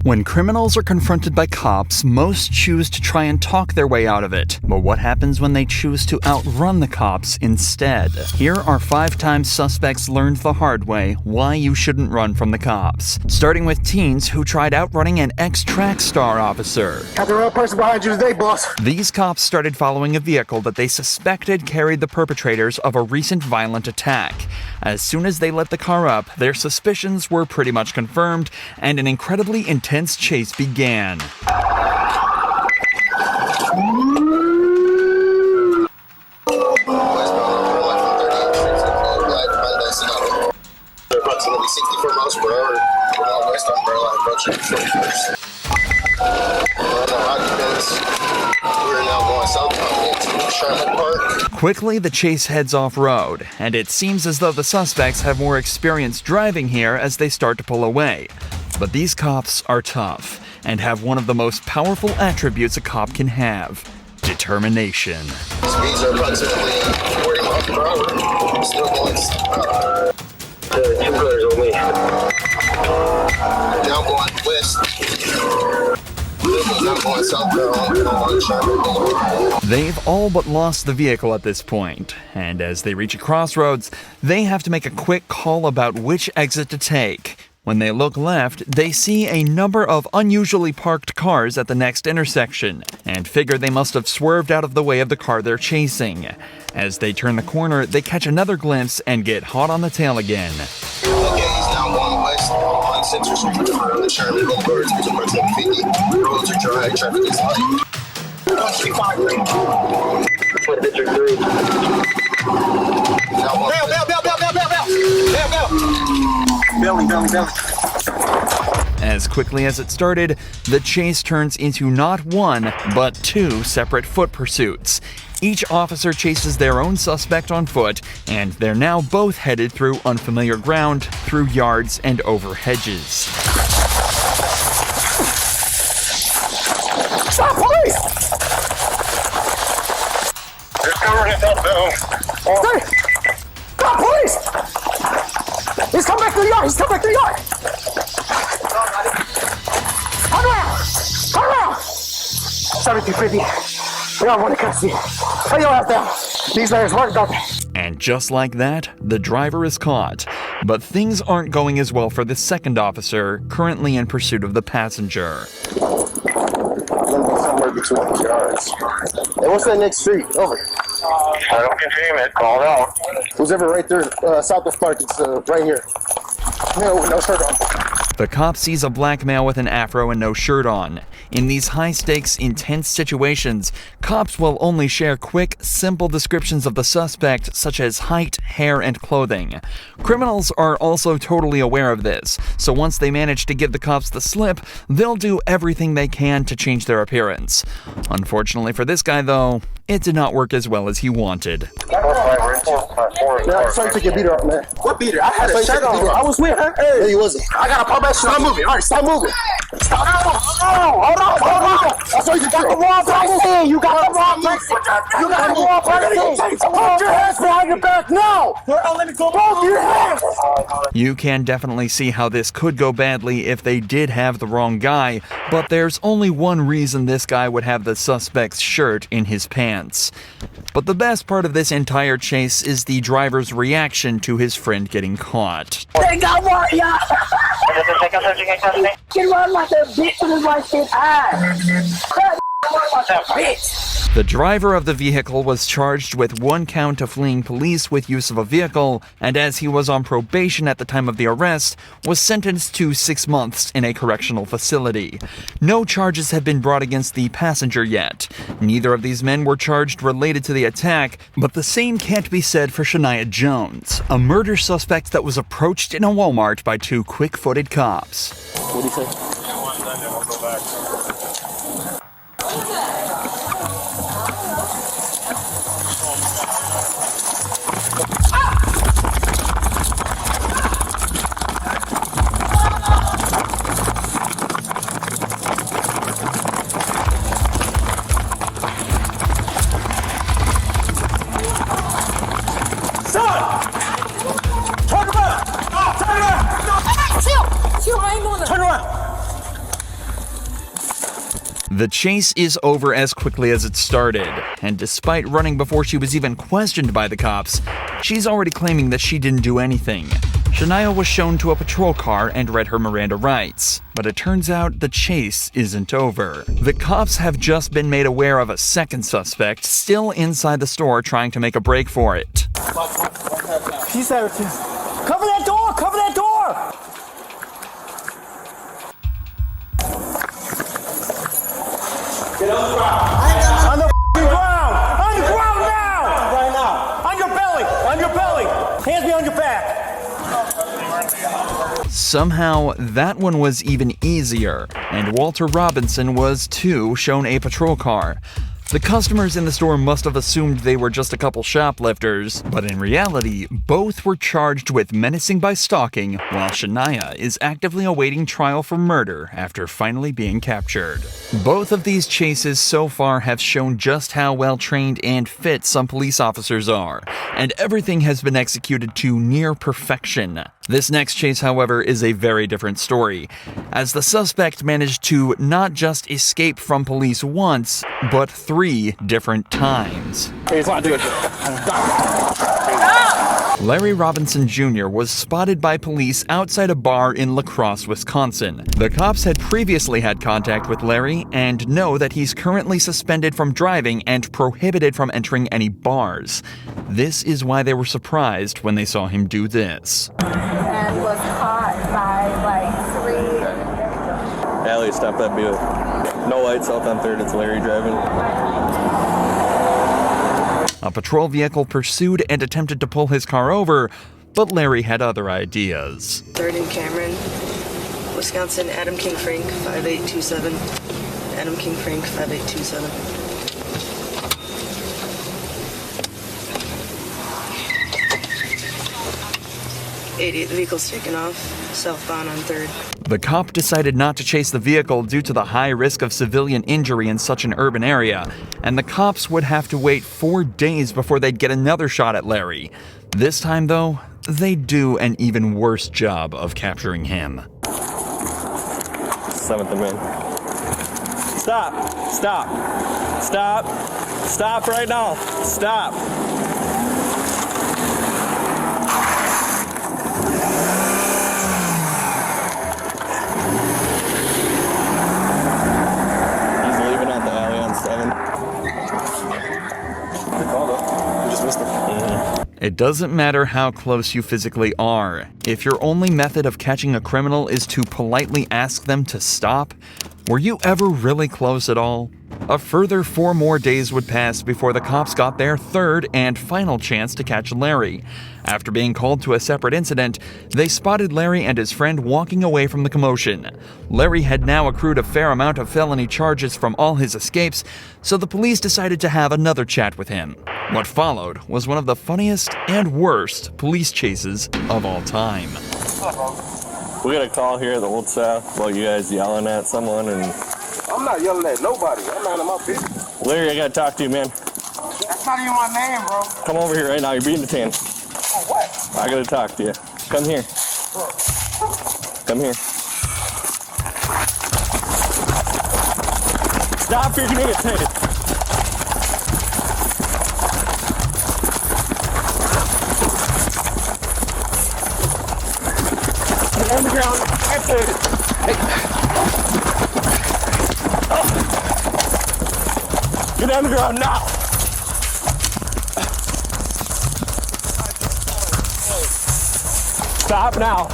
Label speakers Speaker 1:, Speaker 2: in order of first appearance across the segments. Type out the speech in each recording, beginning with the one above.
Speaker 1: When criminals are confronted by cops, most choose to try and talk their way out of it. But what happens when they choose to outrun the cops instead? Here are 5 times suspects learned the hard way why you shouldn't run from the cops. Starting with teens who tried outrunning an ex-track star officer.
Speaker 2: Got the wrong person behind you today, boss.
Speaker 1: These cops started following a vehicle that they suspected carried the perpetrators of a recent violent attack. As soon as they let the car up, their suspicions were pretty much confirmed, and an incredibly intense chase began.
Speaker 3: Approximately 64 miles per hour. We're now west on Berlin, approaching 41st. We're now going southbound into Sherman Park.
Speaker 1: Quickly, the chase heads off-road, and it seems as though the suspects have more experience driving here as they start to pull away. But these cops are tough, and have one of the most powerful attributes a cop can have: determination.
Speaker 3: Speeds are approximately 40 miles per hour. Still going southbound. 2 cars on me. Now going west. Now going southbound on Sherman.
Speaker 1: They've all but lost the vehicle at this point, and as they reach a crossroads, they have to make a quick call about which exit to take. When they look left, they see a number of unusually parked cars at the next intersection, and figure they must have swerved out of the way of the car they're chasing. As they turn the corner, they catch another glimpse and get hot on the tail again.
Speaker 3: Okay, he's now going west on Center Street around the Sherman Boulevard. It's approximately 50. Roads are dry, traffic is light. 25 lane. What District 3? Now Bell.
Speaker 1: As quickly as it started, the chase turns into not one, but 2 separate foot pursuits. Each officer chases their own suspect on foot, and they're now both headed through unfamiliar ground, through yards, and over hedges.
Speaker 2: Stop, police! Stop, police! He's come back to the yard! Turn around! 1750. We don't want to catch you. Lay your ass down. These guys weren't done.
Speaker 1: And just like that, the driver is caught. But things aren't going as well for the second officer, currently in pursuit of the passenger.
Speaker 2: Somewhere between the yards. Hey, what's that next street? Over.
Speaker 3: I don't get it. Call it out.
Speaker 2: Who's ever right there, south of Park? It's right here. No shirt on.
Speaker 1: The cop sees a black male with an afro and no shirt on. In these high-stakes, intense situations, cops will only share quick, simple descriptions of the suspect, such as height, hair, and clothing. Criminals are also totally aware of this, so once they manage to give the cops the slip, they'll do everything they can to change their appearance. Unfortunately for this guy, though, it did not work as well as he wanted.
Speaker 2: Man, I saw you take your beater off, man. What beater? I had a shirt on. I was with her. Hey, he wasn't. I got a pump that shit. Stop moving. All right, stop moving. Stop. Hold on. I saw you got the wrong person. You got the wrong person. Hold your hands behind your back now. Let me go. Hold your hands.
Speaker 1: You can definitely see how this could go badly if they did have the wrong guy, but there's only one reason this guy would have the suspect's shirt in his pants. But the best part of this entire chase is the driver's reaction to his friend getting caught.
Speaker 4: They got one, y'all. Can run like a bitch with his white shit eyes.
Speaker 1: The driver of the vehicle was charged with 1 count of fleeing police with use of a vehicle, and as he was on probation at the time of the arrest, was sentenced to 6 months in a correctional facility. No charges have been brought against the passenger yet. Neither of these men were charged related to the attack, but the same can't be said for Shania Jones, a murder suspect that was approached in a Walmart by 2 quick-footed cops.
Speaker 2: What do you say?
Speaker 4: Turn around.
Speaker 1: The chase is over as quickly as it started, and despite running before she was even questioned by the cops, she's already claiming that she didn't do anything. Shania was shown to a patrol car and read her Miranda rights, but it turns out the chase isn't over. The cops have just been made aware of a second suspect still inside the store trying to make a break for it.
Speaker 2: She said, cover that door! Cover that door! Get on the ground! On the ground! On the ground now! Right now! On your belly! On your belly! Hands me on your back!
Speaker 1: Somehow, that one was even easier, and Walter Robinson was too shown a patrol car. The customers in the store must have assumed they were just a couple shoplifters, but in reality, both were charged with menacing by stalking, while Shania is actively awaiting trial for murder after finally being captured. Both of these chases so far have shown just how well trained and fit some police officers are, and everything has been executed to near perfection. This next chase, however, is a very different story, as the suspect managed to not just escape from police once, but 3 different times. Larry Robinson Jr. was spotted by police outside a bar in La Crosse, Wisconsin. The cops had previously had contact with Larry and know that he's currently suspended from driving and prohibited from entering any bars. This is why they were surprised when they saw him do this.
Speaker 5: And was caught by like 3.
Speaker 6: Allie, stop that Buick. No lights out on 3rd, it's Larry driving.
Speaker 1: A patrol vehicle pursued and attempted to pull his car over, but Larry had other ideas.
Speaker 7: 3rd and Cameron, Wisconsin, Adam King Frank, 5827. Adam King Frank, 5827. The vehicle's taken off, southbound on 3rd.
Speaker 1: The cop decided not to chase the vehicle due to the high risk of civilian injury in such an urban area, and the cops would have to wait 4 days before they'd get another shot at Larry. This time, though, they'd do an even worse job of capturing him.
Speaker 6: 7th and Main. Stop! Stop! Stop! Stop right now! Stop!
Speaker 1: It doesn't matter how close you physically are. If your only method of catching a criminal is to politely ask them to stop, were you ever really close at all? A further 4 more days would pass before the cops got their 3rd and final chance to catch Larry. After being called to a separate incident, they spotted Larry and his friend walking away from the commotion. Larry had now accrued a fair amount of felony charges from all his escapes, so the police decided to have another chat with him. What followed was one of the funniest and worst police chases of all time.
Speaker 6: We got a call here at the Old South about you guys yelling at someone, and
Speaker 2: I'm not yelling at nobody. I'm not in my business.
Speaker 6: Larry, I gotta talk to you, man.
Speaker 2: That's not even my name, bro.
Speaker 6: Come over here right now. You're being detained.
Speaker 2: Oh, what?
Speaker 6: I gotta talk to you. Come here. Come here. Stop! You're gonna get detained.
Speaker 2: Get on the ground. That's it. Hey.
Speaker 6: Get on the ground now! Stop now!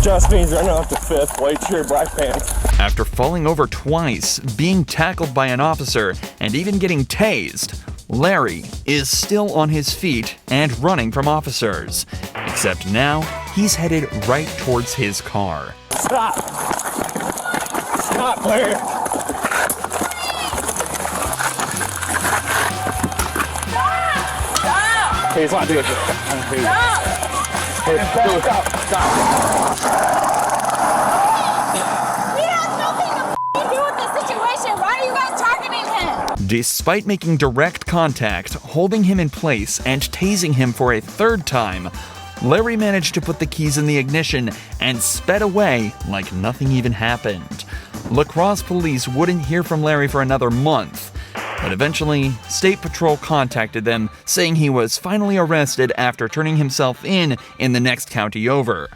Speaker 6: Justine's running off the 5th, white shirt, black pants.
Speaker 1: After falling over twice, being tackled by an officer, and even getting tased, Larry is still on his feet and running from officers. Except now, he's headed right towards his car.
Speaker 6: Stop! Stop, Larry!
Speaker 5: Stop!
Speaker 6: Hey, stop! Do it.
Speaker 5: Stop!
Speaker 6: Hey, do it. Stop!
Speaker 5: He has nothing to do with this situation. Why are you guys targeting him?
Speaker 1: Despite making direct contact, holding him in place, and tasing him for a 3rd time, Larry managed to put the keys in the ignition and sped away like nothing even happened. La Crosse police wouldn't hear from Larry for another month. But eventually, State Patrol contacted them, saying he was finally arrested after turning himself in the next county over.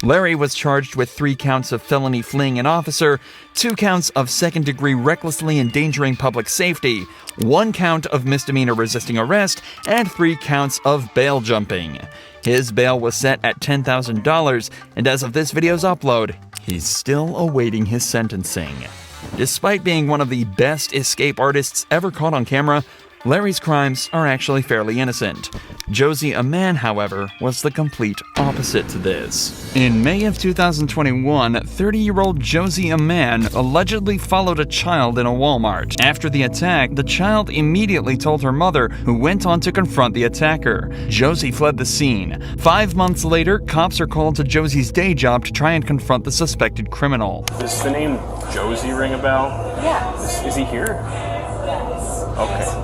Speaker 1: Larry was charged with 3 counts of felony fleeing an officer, 2 counts of second-degree recklessly endangering public safety, 1 count of misdemeanor resisting arrest, and 3 counts of bail jumping. His bail was set at $10,000, and as of this video's upload, he's still awaiting his sentencing. Despite being one of the best escape artists ever caught on camera, Larry's crimes are actually fairly innocent. Josie Aman, however, was the complete opposite to this. In May of 2021, 30-year-old Josie Aman allegedly followed a child in a Walmart. After the attack, the child immediately told her mother, who went on to confront the attacker. Josie fled the scene. 5 months later, cops are called to Josie's day job to try and confront the suspected criminal.
Speaker 6: Does the name Josie ring a bell?
Speaker 5: Yes.
Speaker 6: Is he here?
Speaker 5: Yes.
Speaker 6: Okay.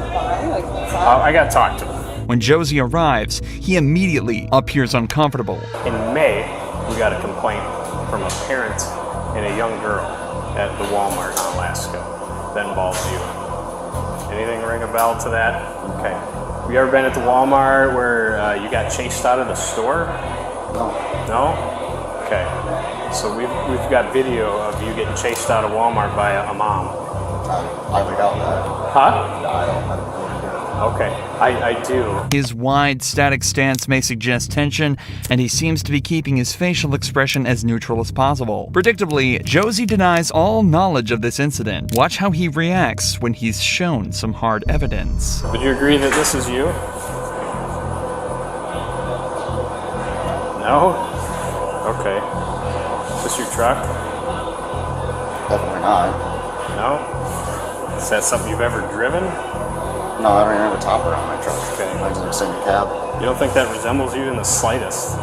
Speaker 6: I gotta talk to him.
Speaker 1: When Josie arrives, he immediately appears uncomfortable.
Speaker 6: In May, we got a complaint from a parent and a young girl at the Walmart in Alaska that involves you. Anything ring a bell to that? Okay. Have you ever been at the Walmart where you got chased out of the store?
Speaker 2: No.
Speaker 6: No? Okay. So we've got video of you getting chased out of Walmart by a mom.
Speaker 2: I doubt that.
Speaker 6: Huh?
Speaker 2: No, I don't.
Speaker 6: Okay, I do.
Speaker 1: His wide, static stance may suggest tension, and he seems to be keeping his facial expression as neutral as possible. Predictably, Josie denies all knowledge of this incident. Watch how he reacts when he's shown some hard evidence.
Speaker 6: Would you agree that this is you? No? Okay. Is this your truck?
Speaker 2: Definitely not.
Speaker 6: No? Is that something you've ever driven?
Speaker 2: No, I don't even have a topper on my truck.
Speaker 6: Okay.
Speaker 2: I just sit in the cab.
Speaker 6: You don't think that resembles you in the slightest?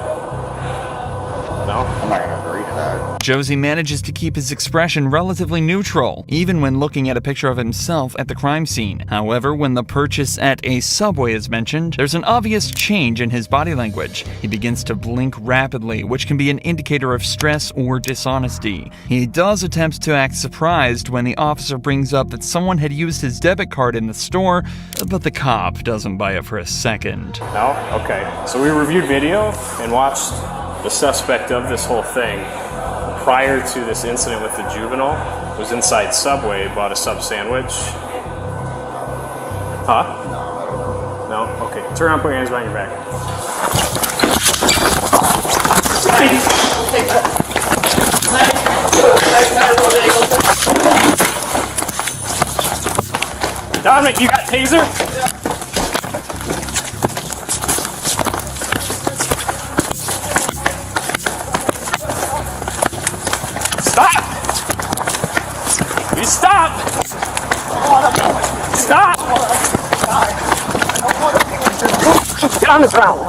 Speaker 6: No?
Speaker 2: I'm not gonna agree to that.
Speaker 1: Josie manages to keep his expression relatively neutral, even when looking at a picture of himself at the crime scene. However, when the purchase at a Subway is mentioned, there's an obvious change in his body language. He begins to blink rapidly, which can be an indicator of stress or dishonesty. He does attempt to act surprised when the officer brings up that someone had used his debit card in the store, but the cop doesn't buy it for a second.
Speaker 6: No? Okay. So we reviewed video and watched the suspect of this whole thing prior to this incident with the juvenile was inside Subway, bought a sub sandwich. Huh? No? Okay. Turn around, put your hands behind your back. Dominic, you got taser? Stop! Stop! Get on the ground!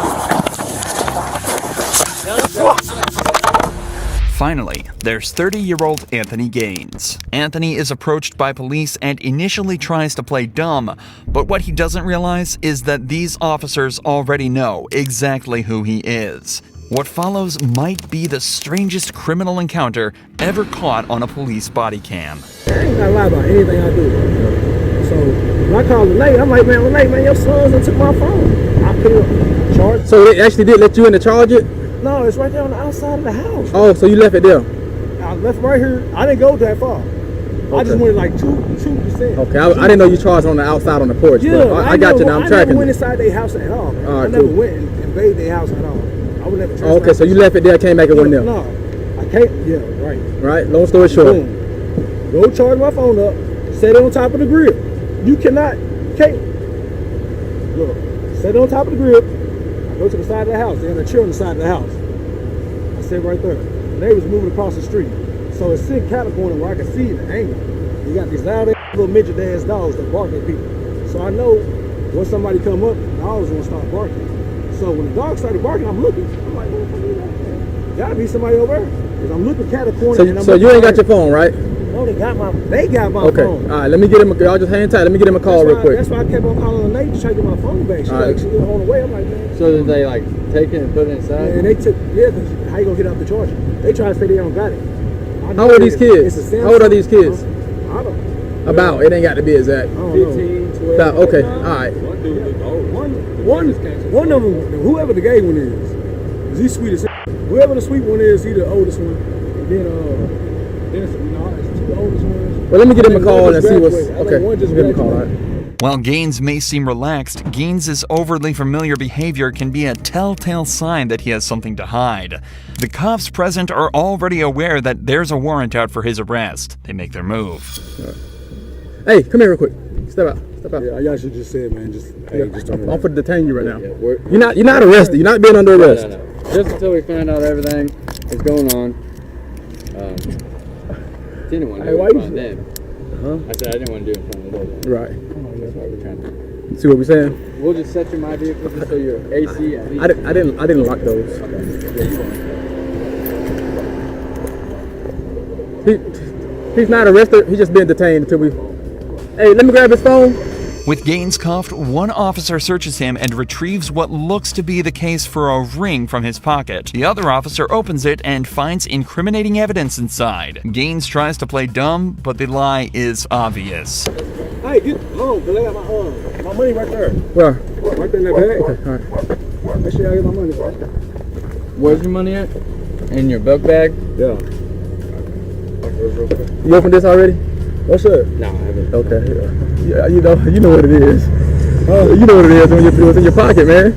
Speaker 1: Finally, there's 30-year-old Anthony Gaines. Anthony is approached by police and initially tries to play dumb, but what he doesn't realize is that these officers already know exactly who he is. What follows might be the strangest criminal encounter ever caught on a police body cam.
Speaker 8: I ain't gotta lie about anything I do. So when I call Renee, I'm like, man, your sons done took my phone. I put it charge.
Speaker 9: So they actually did let you in to charge it?
Speaker 8: No, it's right there on the outside of the house.
Speaker 9: Oh, so you left it there?
Speaker 8: I left right here. I didn't go that far. Okay. I just went like 2%.
Speaker 9: Okay, I didn't know you charged on the outside on the porch.
Speaker 8: Yeah,
Speaker 9: I got you now. I'm tracking.
Speaker 8: I never went inside their house at all. I never went and invaded their house at all. I would never.
Speaker 9: Oh, okay, so you left it there, came back and went there.
Speaker 8: No, I can't. Yeah, right.
Speaker 9: Right. Long story short.
Speaker 8: Boom. Go charge my phone up. Set it on top of the grill. You can't. Look, set it on top of the grill. I go to the side of the house. They have a chair on the side of the house. I sit right there. The neighbors moving across the street. So it's sitting kind of corner where I can see the angle. You got these loud little midget ass dogs that bark at people. So I know when somebody come up, the dogs gonna start barking. So when the dog started barking, I'm looking. I'm like, what the fuck is that? Gotta be somebody over there. Because I'm looking at the corner.
Speaker 9: So you ain't got your phone, right?
Speaker 8: No, they got my phone.
Speaker 9: Okay. All right, let me get him. Y'all just hang tight. Let me get him a call real quick.
Speaker 8: That's why I kept on calling the lady just tried to get my phone back. She like, she was on the way. I'm like, man.
Speaker 9: So did they like take it and put it inside?
Speaker 8: And they took, cause how you gonna get out the charger? They try to say they don't got it.
Speaker 9: How old are these kids? How old are these kids?
Speaker 8: I don't know.
Speaker 9: About, it ain't got to be exact.
Speaker 8: 15, 12.
Speaker 9: About, okay, alright.
Speaker 8: One of them, whoever the gay one is he sweet as hell. Whoever the sweet one is, he the oldest one. And then it's two the oldest ones.
Speaker 9: Well, let me give him a call and see what's, okay,
Speaker 8: One just
Speaker 9: give him a call,
Speaker 8: graduated.
Speaker 9: alright.
Speaker 1: While Gaines may seem relaxed, Gaines's overly familiar behavior can be a telltale sign that he has something to hide. The cops present are already aware that there's a warrant out for his arrest. They make their move.
Speaker 9: Hey, come here real quick. Step out. Step out.
Speaker 8: Yeah, y'all should just say it, man. Just turn
Speaker 9: I'm
Speaker 8: around.
Speaker 9: for to detain you right now. You're not arrested. You're not being under arrest.
Speaker 10: No. Just until we find out everything that's going on. Didn't want to do it in front of them. I said I didn't want to do it in front of them.
Speaker 9: Right.
Speaker 10: That's why we're trying to.
Speaker 9: See what we're saying?
Speaker 10: We'll just set you my vehicle just so your AC.
Speaker 9: I didn't lock those. He's not arrested. He's just being detained until we. Hey, let me grab his phone.
Speaker 1: With Gaines cuffed, one officer searches him and retrieves what looks to be the case for a ring from his pocket. The other officer opens it and finds incriminating evidence inside. Gaines tries to play dumb, but the lie is obvious.
Speaker 8: Hey, get home, cause I got my money right there.
Speaker 9: Where?
Speaker 8: Right there in that bag.
Speaker 9: Okay, alright.
Speaker 8: Make sure I get my money.
Speaker 10: Where's your money at? In your book bag?
Speaker 8: Yeah.
Speaker 9: You opened this already?
Speaker 8: What's up?
Speaker 10: No, I haven't.
Speaker 9: Okay. Yeah, you know what it is. You know what it is when it was in your pocket, man.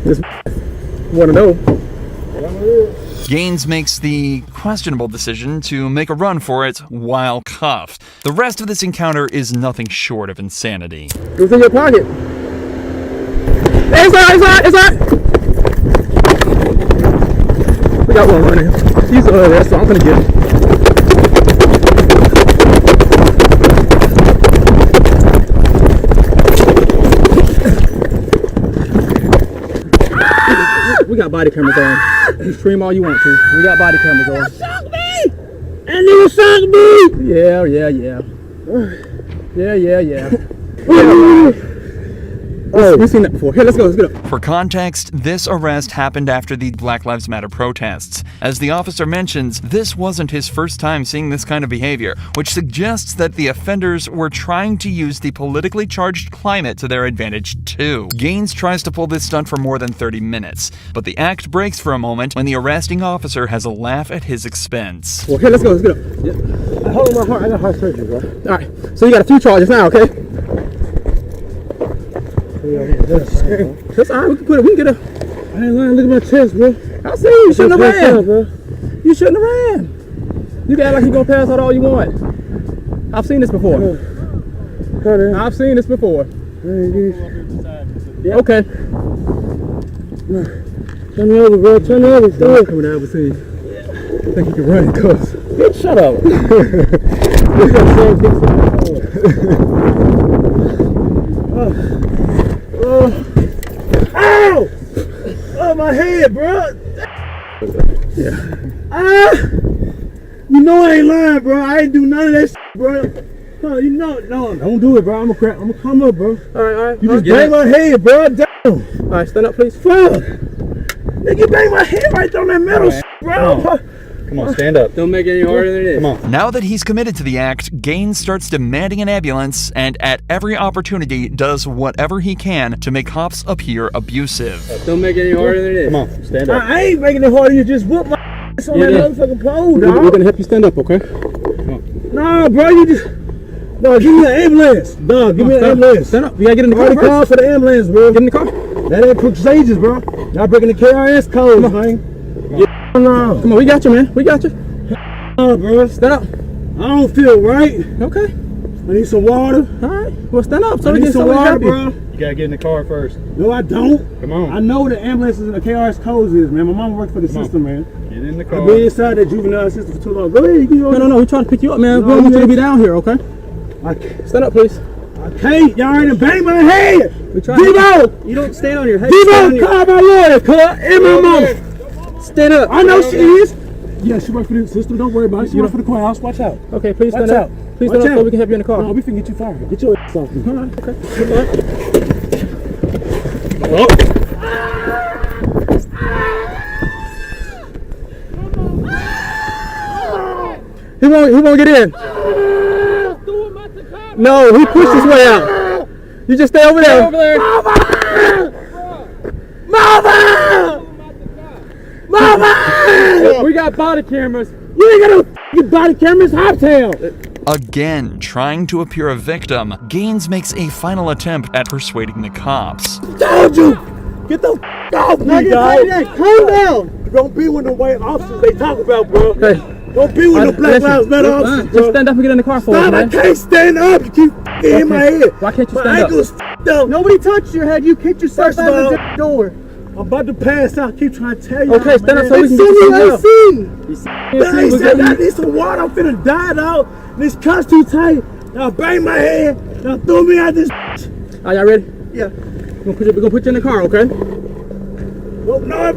Speaker 9: Just want to know.
Speaker 1: Gaines makes the questionable decision to make a run for it while cuffed. The rest of this encounter is nothing short of insanity.
Speaker 9: It was in your pocket. Hey, it's all right. We got one running. He's there, so I'm gonna get him. We got body cameras on. You scream all you want to. We got body cameras on.
Speaker 8: Shock me! And nigga shock me!
Speaker 9: Yeah. We've seen that before. Here, let's go. Let's get up.
Speaker 1: For context, this arrest happened after the Black Lives Matter protests. As the officer mentions, this wasn't his first time seeing this kind of behavior, which suggests that the offenders were trying to use the politically charged climate to their advantage too. Gaines tries to pull this stunt for more than 30 minutes, but the act breaks for a moment when the arresting officer has a laugh at his expense.
Speaker 9: Well, here, let's go. Let's get up. Yeah.
Speaker 8: Hold on my heart. I got heart surgery, bro.
Speaker 9: All right. So you got a few charges now, okay? That's all right. We can put it. We can get a.
Speaker 8: I ain't lying. Look at my chest, bro.
Speaker 9: I see you. You shouldn't have ran.
Speaker 8: Bro.
Speaker 9: You shouldn't have ran. You can act like you're gonna pass out all you want. I've seen this before. I've seen this before.
Speaker 8: Yeah.
Speaker 9: Okay.
Speaker 8: Turn me over, bro. Turn me over.
Speaker 9: Stop coming out. See. I think you can run, cuz.
Speaker 8: Bitch, shut up. Ow! Oh, my head, bro.
Speaker 9: Yeah.
Speaker 8: You know I ain't lying, bro. I ain't do none of that shit, bro. No, you know, no, don't do it, bro. I'm gonna come up, bro.
Speaker 9: All right.
Speaker 8: You just bang my head, bro. Damn.
Speaker 9: All right, stand up, please.
Speaker 8: Fuck. Nigga, you bang my head right on that metal shit, bro.
Speaker 10: Come on, stand up. Don't make it any harder than it is. Come on.
Speaker 1: Now that he's committed to the act, Gaines starts demanding an ambulance and at every opportunity does whatever he can to make cops appear abusive.
Speaker 10: Don't make it any harder than it is.
Speaker 8: Come on, stand up. I ain't making it harder. You just whoop my ass on that motherfucking pole, dog.
Speaker 9: We're gonna help you stand up, okay?
Speaker 8: Nah, bro, you just. No, give me an ambulance. Dog, give me an ambulance.
Speaker 9: Stand up. You gotta get in the car
Speaker 8: Already called
Speaker 9: first.
Speaker 8: for the ambulance, bro.
Speaker 9: Get in the car.
Speaker 8: That ain't procedures, bro. Y'all breaking the KRS codes, man. No.
Speaker 9: Come on, we got you, man. We got you.
Speaker 8: No, bro.
Speaker 9: Stand up.
Speaker 8: I don't feel right.
Speaker 9: Okay.
Speaker 8: I need some water.
Speaker 9: All right. Well, stand up. So
Speaker 8: I
Speaker 9: we
Speaker 8: need
Speaker 9: get
Speaker 8: some
Speaker 9: somebody to
Speaker 8: water,
Speaker 9: help you.
Speaker 8: bro.
Speaker 10: You gotta get in the car first.
Speaker 8: No, I don't.
Speaker 10: Come on.
Speaker 8: I know the ambulances and the KRS codes is, man. My mom worked for the system, man.
Speaker 10: Get in the car.
Speaker 8: I've been inside that juvenile system for too long. Go ahead, you can go.
Speaker 9: No. We're trying to pick you up, man.
Speaker 8: No,
Speaker 9: We don't want you to
Speaker 8: man.
Speaker 9: be down here, okay?
Speaker 8: I can't.
Speaker 9: Stand up, please.
Speaker 8: I can't. Y'all ain't bang my head. Devo!
Speaker 9: You don't stand on your head.
Speaker 8: Devo, call my lawyer, cuz. And my mama.
Speaker 9: Stand up.
Speaker 8: I know she is. Yeah, she worked for the system. Don't worry about it. She worked for the courthouse. Watch out.
Speaker 9: Okay, please
Speaker 8: Watch
Speaker 9: stand
Speaker 8: out.
Speaker 9: up. Please stand up so we can help you in the car.
Speaker 8: No, we finna get you fired. Get your ass off me.
Speaker 9: All right, okay. He won't get in. No, he pushed his way out. You just stay over there. Mama! We got body cameras. You ain't got no body cameras, Hoptown.
Speaker 1: Again, trying to appear a victim, Gaines makes a final attempt at persuading the cops.
Speaker 8: Told you! Get the off me, guys! Calm down! Don't be with the white officers they talk about, bro.
Speaker 9: Hey.
Speaker 8: Don't be with the Black Lives Matter officers, bro.
Speaker 9: Just stand up and get in the car for us, man.
Speaker 8: I can't stand up. You keep hitting my head.
Speaker 9: Why can't you
Speaker 8: My
Speaker 9: stand up?
Speaker 8: ankle's up. Nobody touched your head. You kicked yourself out of the door. I'm about to pass out. I keep trying to tell you.
Speaker 9: Okay, stand up so we can
Speaker 8: get you out. They said I need some water. I'm finna die out. This cuff's too tight. Now bang my head. Now throw me out this.
Speaker 9: Are y'all ready?
Speaker 8: Yeah.
Speaker 9: We're gonna put you in the car, okay?
Speaker 8: Oh, no,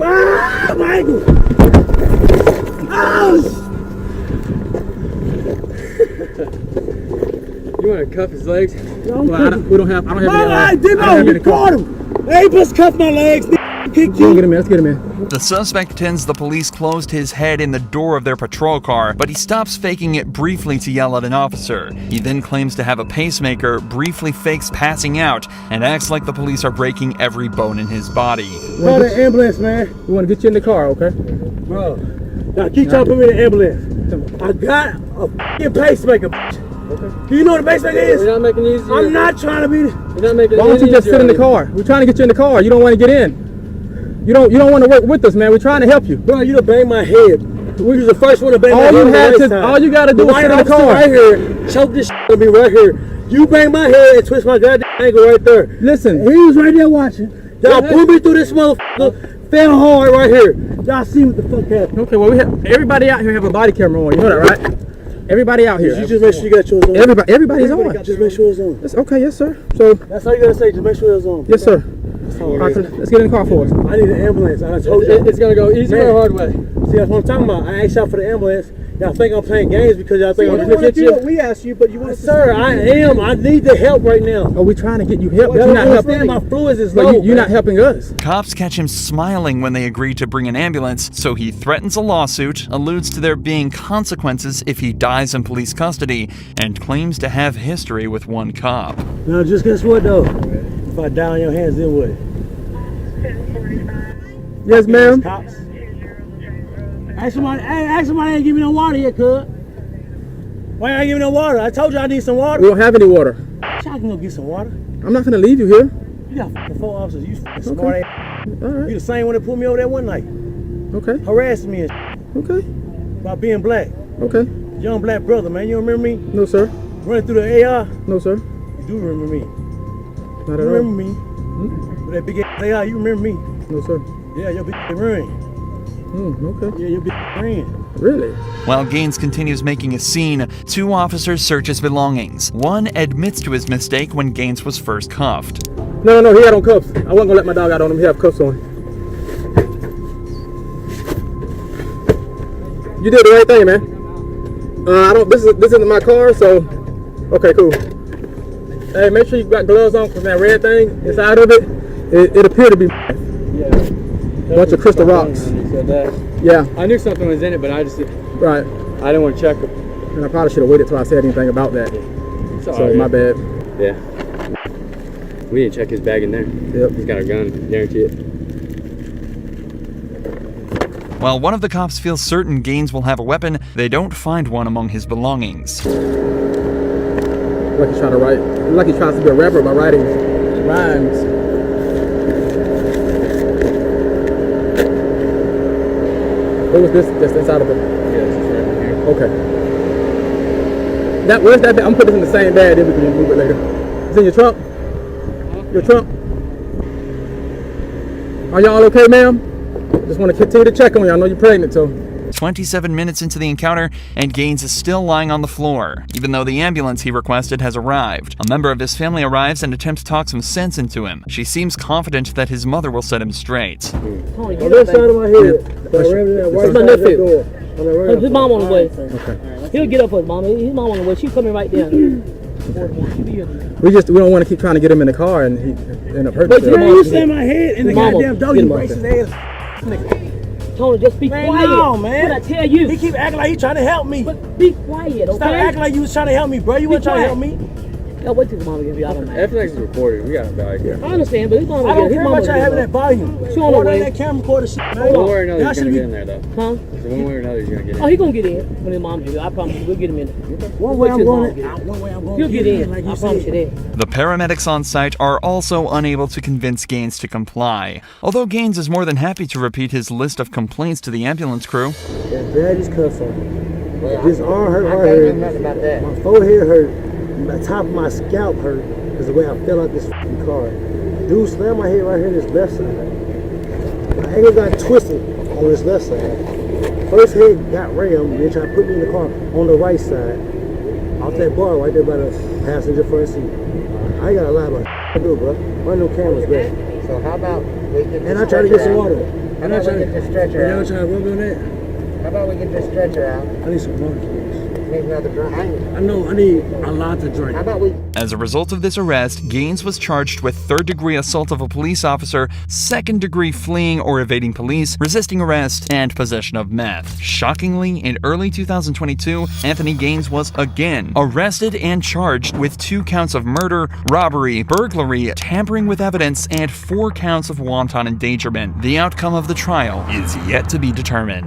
Speaker 8: my ankle. Ouch.
Speaker 10: You want to cuff his legs?
Speaker 8: No,
Speaker 9: Well, I don't have
Speaker 8: no,
Speaker 9: any.
Speaker 8: I did not. You caught him. They just cuffed my legs. Kick you.
Speaker 9: Let's get him in.
Speaker 1: The suspect pretends the police closed his head in the door of their patrol car, but he stops faking it briefly to yell at an officer. He then claims to have a pacemaker, briefly fakes passing out, and acts like the police are breaking every bone in his body.
Speaker 8: Call the ambulance, man.
Speaker 9: We want to get you in the car, okay?
Speaker 8: Bro, now keep trying to put me in the ambulance. I got a f***ing pacemaker. Okay. Do you know what a pacemaker is?
Speaker 10: We're not making it easier.
Speaker 8: I'm not trying to be.
Speaker 10: You're not making it
Speaker 9: Why don't you just
Speaker 10: easier.
Speaker 9: sit in the car? We're trying to get you in the car. You don't want to get in. You don't want to work with us, man. We're trying to help you.
Speaker 8: Bro, you done banged my head. We was the first one to bang my head.
Speaker 9: All you gotta do is sit in the car.
Speaker 8: Right here, choke this shit on me right here. You bang my head and twist my goddamn ankle right there.
Speaker 9: Listen,
Speaker 8: he was right there watching. Y'all pulled me through this motherfucker. Fell hard right here. Y'all see what the fuck happened.
Speaker 9: Okay, well, everybody out here have a body camera on. You know that, right? Everybody out here.
Speaker 8: You just make sure you got yours on.
Speaker 9: Everybody's on.
Speaker 8: Just make sure it's on.
Speaker 9: That's okay, yes, sir. So
Speaker 8: that's all you gotta say. Just make sure it's on.
Speaker 9: Yes, sir. All right, let's get in the car for us.
Speaker 8: I need an ambulance. I told you.
Speaker 10: It's gonna go easy or hard way.
Speaker 8: See, that's what I'm talking about. I asked y'all for the ambulance. Y'all think I'm playing games because y'all think I'm gonna get you. We asked you, but you want to. Sir, I am. I need the help right now.
Speaker 9: Are we trying to get you help?
Speaker 8: You're
Speaker 9: not helping.
Speaker 8: My fluids is low.
Speaker 9: You're not helping us.
Speaker 1: Cops catch him smiling when they agree to bring an ambulance, so he threatens a lawsuit, alludes to there being consequences if he dies in police custody, and claims to have history with one cop.
Speaker 8: Now, just guess what though? If I die on your hands, then what?
Speaker 9: Yes, ma'am.
Speaker 8: Cops. Ask somebody ain't give me no water yet, cuz. Why you ain't give me no water? I told you I need some water.
Speaker 9: We don't have any water.
Speaker 8: Y'all can go get some water.
Speaker 9: I'm not gonna leave you here.
Speaker 8: You got f***ing 4 officers. You f***ing smart ass.
Speaker 9: All right.
Speaker 8: You the same one that pulled me over that one night.
Speaker 9: Okay.
Speaker 8: Harassing me and
Speaker 9: Okay.
Speaker 8: about being black.
Speaker 9: Okay.
Speaker 8: Young black brother, man. You don't remember me?
Speaker 9: No, sir.
Speaker 8: Running through the AR?
Speaker 9: No, sir.
Speaker 8: You do remember me.
Speaker 9: Not
Speaker 8: You
Speaker 9: at all.
Speaker 8: remember me. With that big ass AR, you remember me.
Speaker 9: No, sir.
Speaker 8: Yeah, your big ring.
Speaker 9: Okay.
Speaker 8: Yeah, your big ring.
Speaker 9: Really?
Speaker 1: While Gaines continues making a scene, 2 officers search his belongings. One admits to his mistake when Gaines was first cuffed.
Speaker 9: No, he had on cuffs. I wasn't gonna let my dog out on him. He have cuffs on. You did the right thing, man. This isn't my car, so okay, cool. Hey, make sure you got gloves on, cause that red thing inside of it appeared to be a bunch of crystal rocks. Yeah.
Speaker 10: I knew something was in it, but I just
Speaker 9: Right.
Speaker 10: I didn't want to check it.
Speaker 9: And I probably should have waited till I said anything about that. So my bad.
Speaker 10: Yeah. We didn't check his bag in there.
Speaker 9: Yep.
Speaker 10: He's got a gun, guarantee it.
Speaker 1: While one of the cops feels certain Gaines will have a weapon, they don't find one among his belongings.
Speaker 9: Like he's trying to write. Like he tries to be a rapper by writing rhymes. What was this just inside of it?
Speaker 10: Yeah, it's just right here.
Speaker 9: Okay. Where's that bag? I'm putting this in the same bag, then we can move it later. It's in your trunk? Your trunk? Are y'all okay, ma'am? Just want to continue to check on you. I know you're pregnant, so.
Speaker 1: 27 minutes into the encounter, and Gaines is still lying on the floor, even though the ambulance he requested has arrived. A member of his family arrives and attempts to talk some sense into him. She seems confident that his mother will set him straight.
Speaker 8: On that side of my head.
Speaker 9: That's my nephew.
Speaker 11: His mom on the way.
Speaker 8: Okay.
Speaker 11: He'll get up for his mom. His mom on the way. She's coming right there.
Speaker 9: We don't want to keep trying to get him in the car and he end up hurting himself.
Speaker 8: Man, you slammed my head in the goddamn door, you racist ass nigga.
Speaker 11: Tony, just be quiet.
Speaker 8: No, man.
Speaker 11: What I tell you?
Speaker 8: He keep acting like he trying to help me.
Speaker 11: But be quiet, okay?
Speaker 8: Stop acting like you was trying to help me, bro. You wasn't trying to help me.
Speaker 11: Yeah, wait till the mama gets you. I don't know.
Speaker 10: FX is recorded. We got him back here.
Speaker 11: I understand, but his mama
Speaker 8: I don't care about y'all having that volume.
Speaker 11: She on the way.
Speaker 8: That camera recorder shit.
Speaker 10: One way or another, he's gonna get in there, though.
Speaker 11: Huh?
Speaker 10: So one way or another, he's gonna get in.
Speaker 11: Oh, he gonna get in when his mom gets. I promise you, we'll get him in there.
Speaker 8: One way I'm going.
Speaker 11: He'll get in. I promise you that.
Speaker 1: The paramedics on site are also unable to convince Gaines to comply, although Gaines is more than happy to repeat his list of complaints to the ambulance crew.
Speaker 8: That daddy's cuss on. This arm hurt right here. My forehead hurt. The top of my scalp hurt because the way I fell out this fucking car. Dude slammed my head right here on this left side. My ankle got twisted on this left side. First head got rammed, then tried to put me in the car on the right side. Off that bar right there by the passenger front seat. I ain't got a lot about do, bro. Run no cameras back.
Speaker 12: So how about we get
Speaker 8: and I try to get some water.
Speaker 12: How about we get the stretcher out?
Speaker 8: Trying to rub on that?
Speaker 12: How about we get the stretcher out?
Speaker 8: I need some water, please.
Speaker 12: Need another drink.
Speaker 8: I know, I need a lot to drink.
Speaker 12: How about we...
Speaker 1: As a result of this arrest, Gaines was charged with third-degree assault of a police officer, second-degree fleeing or evading police, resisting arrest, and possession of meth. Shockingly, in early 2022, Anthony Gaines was again arrested and charged with 2 counts of murder, robbery, burglary, tampering with evidence, and 4 counts of wanton endangerment. The outcome of the trial is yet to be determined.